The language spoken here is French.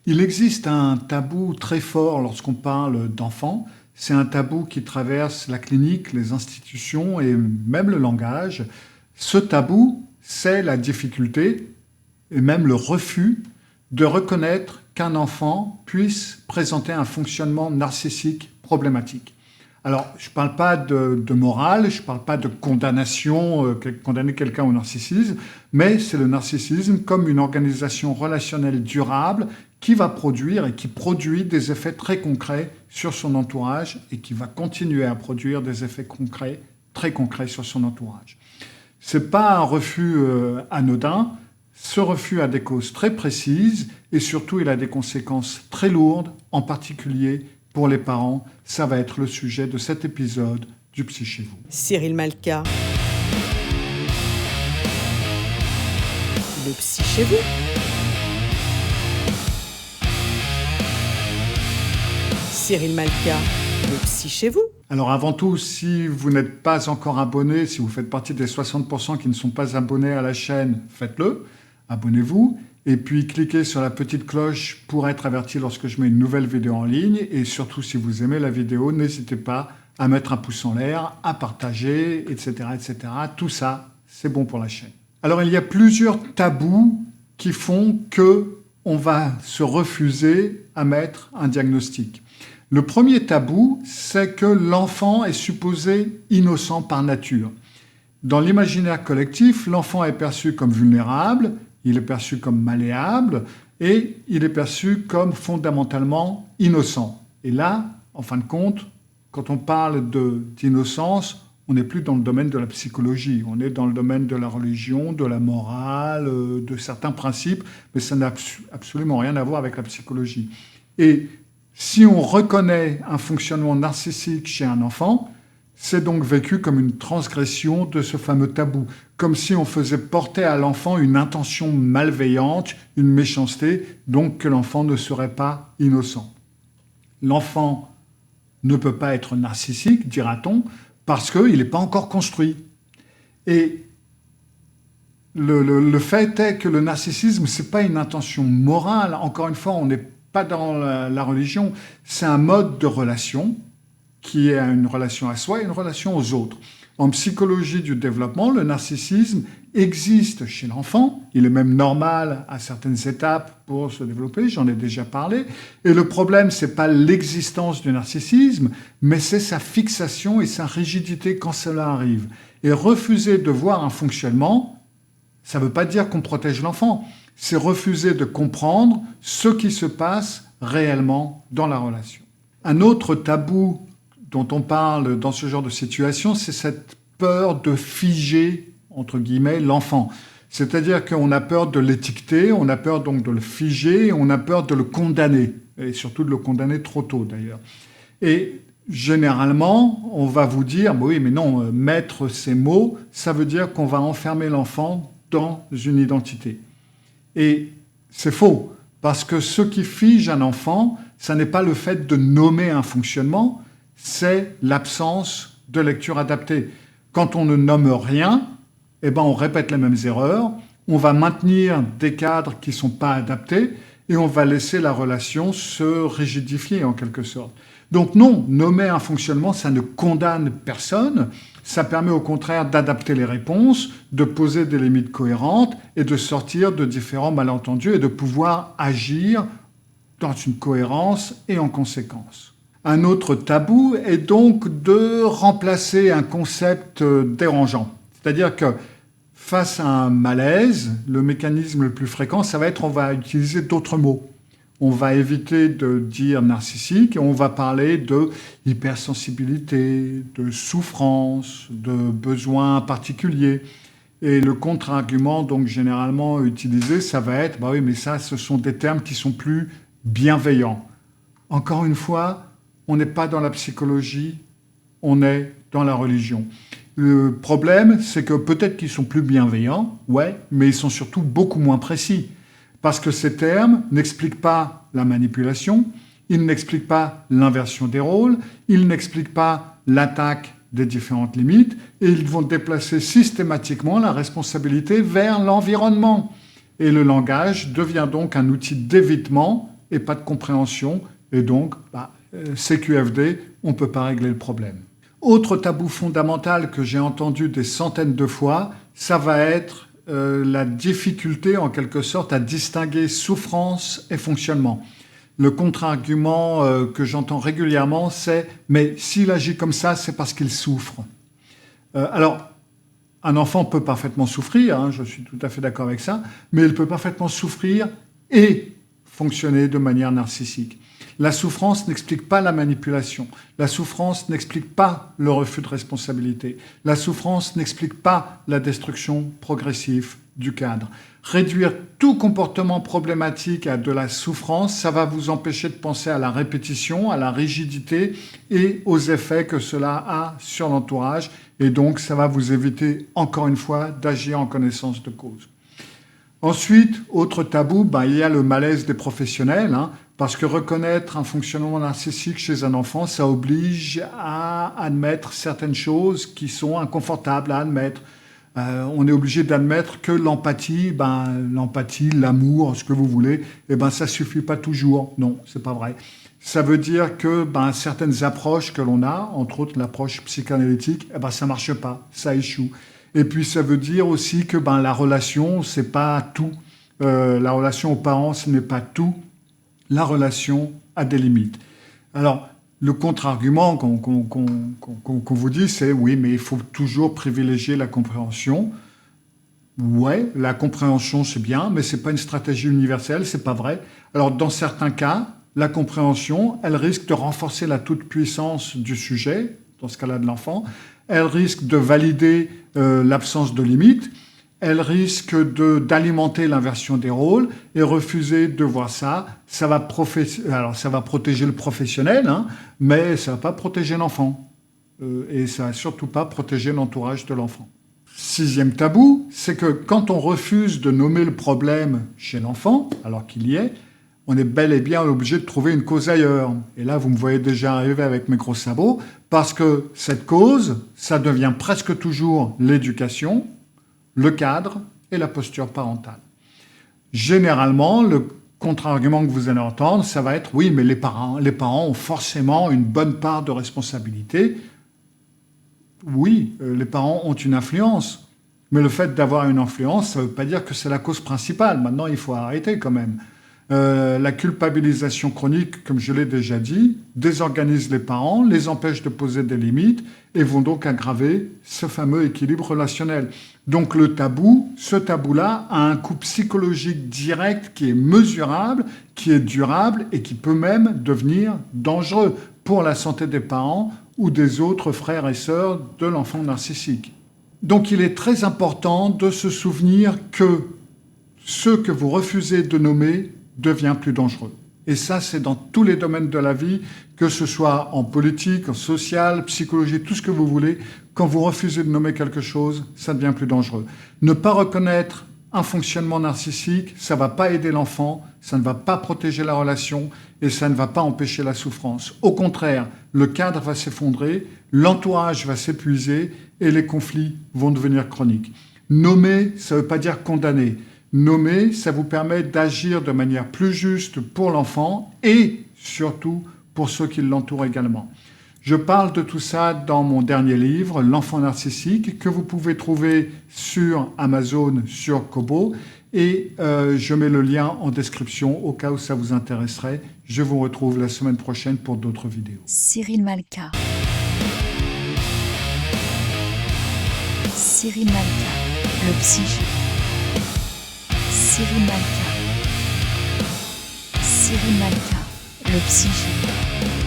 Il existe un tabou très fort lorsqu'on parle d'enfants. C'est un tabou qui traverse la clinique, les institutions et même le langage. Ce tabou, c'est la difficulté et même le refus de reconnaître qu'un enfant puisse présenter un fonctionnement narcissique problématique. Alors, je ne parle pas de morale, je ne parle pas de condamnation, condamner quelqu'un au narcissisme, mais c'est le narcissisme comme une organisation relationnelle durable qui va produire et qui produit des effets très concrets sur son entourage et qui va continuer à produire des effets concrets, très concrets sur son entourage. Ce n'est pas un refus anodin. Ce refus a des causes très précises et surtout il a des conséquences très lourdes, en particulier pour les parents. Ça va être le sujet de cet épisode du Psy chez vous. Cyril Malka. Le Psy chez vous. Cyril Malka, le Psy chez vous. Alors avant tout, si vous n'êtes pas encore abonné, si vous faites partie des 60% qui ne sont pas abonnés à la chaîne, faites-le, abonnez-vous. Et puis cliquez sur la petite cloche pour être averti lorsque je mets une nouvelle vidéo en ligne. Et surtout, si vous aimez la vidéo, n'hésitez pas à mettre un pouce en l'air, à partager, etc., etc. Tout ça, c'est bon pour la chaîne. Alors il y a plusieurs tabous qui font qu'on va se refuser à mettre un diagnostic. Le premier tabou, c'est que l'enfant est supposé innocent par nature. Dans l'imaginaire collectif, l'enfant est perçu comme vulnérable, il est perçu comme malléable et il est perçu comme fondamentalement innocent. Et là, en fin de compte, quand on parle d'innocence, on n'est plus dans le domaine de la psychologie, on est dans le domaine de la religion, de la morale, de certains principes, mais ça n'a absolument rien à voir avec la psychologie. Et si on reconnaît un fonctionnement narcissique chez un enfant, c'est donc vécu comme une transgression de ce fameux tabou, comme si on faisait porter à l'enfant une intention malveillante, une méchanceté, donc que l'enfant ne serait pas innocent. L'enfant ne peut pas être narcissique, dira-t-on, parce qu'il n'est pas encore construit. Et le fait est que le narcissisme, ce n'est pas une intention morale. Encore une fois, on n'est pas dans la religion, c'est un mode de relation qui est une relation à soi et une relation aux autres. En psychologie du développement, le narcissisme existe chez l'enfant. Il est même normal à certaines étapes pour se développer, j'en ai déjà parlé. Et le problème, ce n'est pas l'existence du narcissisme, mais c'est sa fixation et sa rigidité quand cela arrive. Et refuser de voir un fonctionnement, ça ne veut pas dire qu'on protège l'enfant. C'est refuser de comprendre ce qui se passe réellement dans la relation. Un autre tabou dont on parle dans ce genre de situation, c'est cette peur de figer, entre guillemets, l'enfant. C'est-à-dire qu'on a peur de l'étiqueter, on a peur donc de le figer, on a peur de le condamner, et surtout de le condamner trop tôt d'ailleurs. Et généralement, on va vous dire, oui, mais non, mettre ces mots, ça veut dire qu'on va enfermer l'enfant dans une identité. Et c'est faux, parce que ce qui fige un enfant, ça n'est pas le fait de nommer un fonctionnement, c'est l'absence de lecture adaptée. Quand on ne nomme rien, eh ben on répète les mêmes erreurs, on va maintenir des cadres qui ne sont pas adaptés et on va laisser la relation se rigidifier en quelque sorte. Donc non, nommer un fonctionnement, ça ne condamne personne, ça permet au contraire d'adapter les réponses, de poser des limites cohérentes et de sortir de différents malentendus et de pouvoir agir dans une cohérence et en conséquence. Un autre tabou est donc de remplacer un concept dérangeant. C'est-à-dire que face à un malaise, le mécanisme le plus fréquent, ça va être on va utiliser d'autres mots. On va éviter de dire narcissique et on va parler de hypersensibilité, de souffrance, de besoins particuliers. Et le contre-argument, donc généralement utilisé, ça va être bah oui, mais ça, ce sont des termes qui sont plus bienveillants. Encore une fois, on n'est pas dans la psychologie, on est dans la religion. Le problème, c'est que peut-être qu'ils sont plus bienveillants, ouais, mais ils sont surtout beaucoup moins précis. Parce que ces termes n'expliquent pas la manipulation, ils n'expliquent pas l'inversion des rôles, ils n'expliquent pas l'attaque des différentes limites, et ils vont déplacer systématiquement la responsabilité vers l'environnement. Et le langage devient donc un outil d'évitement et pas de compréhension. Et donc, CQFD, on ne peut pas régler le problème. Autre tabou fondamental que j'ai entendu des centaines de fois, ça va être la difficulté en quelque sorte à distinguer souffrance et fonctionnement. Le contre-argument que j'entends régulièrement, c'est « mais s'il agit comme ça, c'est parce qu'il souffre ». Alors, un enfant peut parfaitement souffrir, hein, je suis tout à fait d'accord avec ça, mais il peut parfaitement souffrir et fonctionner de manière narcissique. La souffrance n'explique pas la manipulation. La souffrance n'explique pas le refus de responsabilité. La souffrance n'explique pas la destruction progressive du cadre. Réduire tout comportement problématique à de la souffrance, ça va vous empêcher de penser à la répétition, à la rigidité et aux effets que cela a sur l'entourage. Et donc, ça va vous éviter, encore une fois, d'agir en connaissance de cause. Ensuite, autre tabou, il y a le malaise des professionnels, hein, parce que reconnaître un fonctionnement narcissique chez un enfant, ça oblige à admettre certaines choses qui sont inconfortables à admettre. On est obligé d'admettre que l'empathie, l'amour, ce que vous voulez, ça suffit pas toujours. Non, c'est pas vrai. Ça veut dire que certaines approches que l'on a, entre autres l'approche psychanalytique, ça marche pas, ça échoue. Et puis ça veut dire aussi que la relation, c'est pas tout. La relation aux parents, ce n'est pas tout. La relation a des limites. Alors, le contre-argument qu'on vous dit, c'est oui, mais il faut toujours privilégier la compréhension. Ouais, la compréhension, c'est bien, mais c'est pas une stratégie universelle, c'est pas vrai. Alors, dans certains cas, la compréhension, elle risque de renforcer la toute-puissance du sujet, dans ce cas-là de l'enfant. Elle risque de valider l'absence de limites. Elle risque d'alimenter l'inversion des rôles et refuser de voir ça. Ça va protéger le professionnel, hein, mais ça ne va pas protéger l'enfant. Et ça ne va surtout pas protéger l'entourage de l'enfant. 6e tabou, c'est que quand on refuse de nommer le problème chez l'enfant, alors qu'il y est, on est bel et bien obligé de trouver une cause ailleurs. Et là, vous me voyez déjà arriver avec mes gros sabots, parce que cette cause, ça devient presque toujours l'éducation, le cadre et la posture parentale. Généralement, le contre-argument que vous allez entendre, ça va être « oui, mais les parents ont forcément une bonne part de responsabilité ». Oui, les parents ont une influence, mais le fait d'avoir une influence, ça ne veut pas dire que c'est la cause principale. Maintenant, il faut arrêter quand même. La culpabilisation chronique, comme je l'ai déjà dit, désorganise les parents, les empêche de poser des limites et vont donc aggraver ce fameux équilibre relationnel. Donc ce tabou-là a un coût psychologique direct qui est mesurable, qui est durable et qui peut même devenir dangereux pour la santé des parents ou des autres frères et sœurs de l'enfant narcissique. Donc il est très important de se souvenir que ce que vous refusez de nommer devient plus dangereux. Et ça, c'est dans tous les domaines de la vie, que ce soit en politique, en social, psychologie, tout ce que vous voulez. Quand vous refusez de nommer quelque chose, ça devient plus dangereux. Ne pas reconnaître un fonctionnement narcissique, ça ne va pas aider l'enfant, ça ne va pas protéger la relation et ça ne va pas empêcher la souffrance. Au contraire, le cadre va s'effondrer, l'entourage va s'épuiser et les conflits vont devenir chroniques. Nommer, ça ne veut pas dire condamner. Nommer, ça vous permet d'agir de manière plus juste pour l'enfant et surtout pour ceux qui l'entourent également. Je parle de tout ça dans mon dernier livre, L'enfant narcissique, que vous pouvez trouver sur Amazon, sur Kobo. Et je mets le lien en description au cas où ça vous intéresserait. Je vous retrouve la semaine prochaine pour d'autres vidéos. Cyril Malka. Cyril Malka, le psychiatre. Cyril Malka. Cyril Malka, le psychiatre.